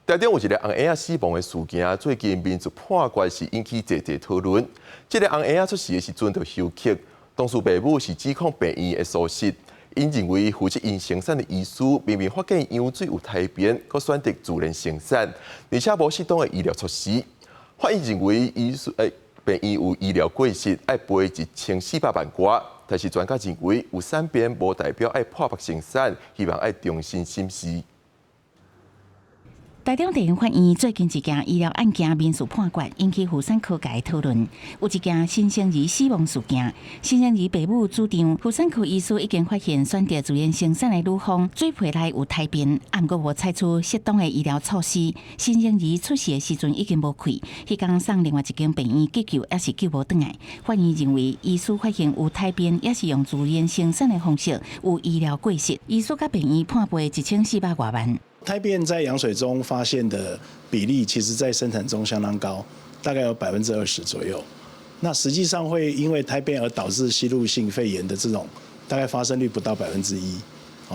台中有一个红婴仔死亡的事件，最近民俗判决是引起侪侪讨论。这个红婴仔出事的时阵就休克，当事爸母是指控病院的疏失，因认为负责因生产的医师明明发现羊水有胎边，却选择自然生产，而且无适当的医疗措施。法院认为医师病院有医疗过失，要赔1400万元。但是专家认为有善变无代表要破白生产，希望要重新审视。台中地方法院最近一件医疗案件民事判决引起妇产科界讨论。有一件新生儿死亡事件，新生儿爸母主张妇产科医师已经发现选择自然生产的女方水皮内有胎边，但阁无采取适当的医疗措施。新生儿出事的时阵已经无气，迄天送另外一间病院急救，也是救无转来。法院认为医师发现有胎边，也是用自然生产的方式有医疗过失，医师甲病院判赔1400多万。胎便在羊水中发现的比例，其实在生产中相当高，大概有20%左右。那实际上会因为胎便而导致吸入性肺炎的这种，大概发生率不到1%。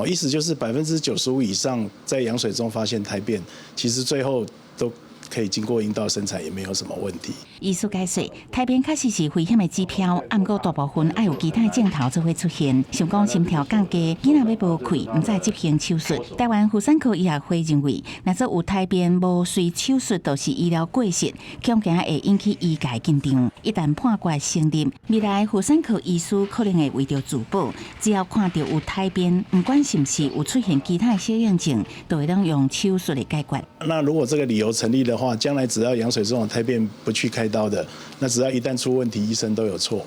意思就是95%以上在羊水中发现胎便，其实最后都可以经过阴道生产，也没有什么问题。医师解释，胎边确实是危险的指标，不过大部分爱有其他镜头才会出现，像讲心跳降低、囡仔要无气，唔再执行手术。台湾妇产科医学会认为，若做有胎边无随手术，就是医疗过失，恐惊会引起医界紧张。一旦判决成立，未来妇产科医师可能会为着自保，只要看到有胎边，不管是不是有出现其他小样症，都会当用手术来解决。那如果这个理由成立的话，将来只要羊水中的胎便不去开刀的，那只要一旦出问题，医生都有错。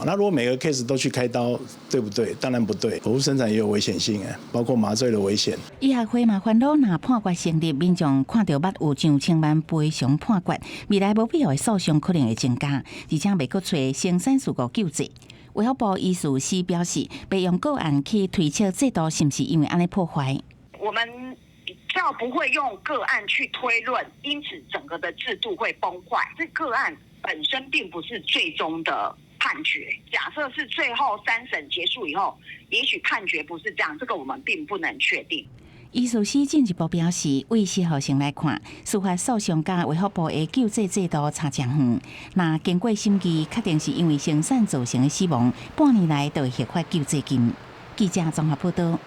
那如果每个 case 都去开刀，对不对？当然不对。剖腹生产也有危险性，包括麻醉的危险。医学会嘛烦恼，若判决成立，民众看到捌有上千万赔偿判决，未来无必要的诉讼可能会增加，而且未阁找生产事故救济。卫福部医师司表示，别用个案去推测制度是不是因为安尼破坏。我们比较不会用个案去推论，因此整个的制度会崩坏。这个案本身并不是最终的判决，假设是最后3审结束以后，也许判决不是这样，这个我们并不能确定。医师司进一步表示，为适合性来看，司法诉讼甲卫福部的救济制度差真远。那经过审议，确定是因为生产造成的死亡，半年来就会核发救济金。记者综合报道。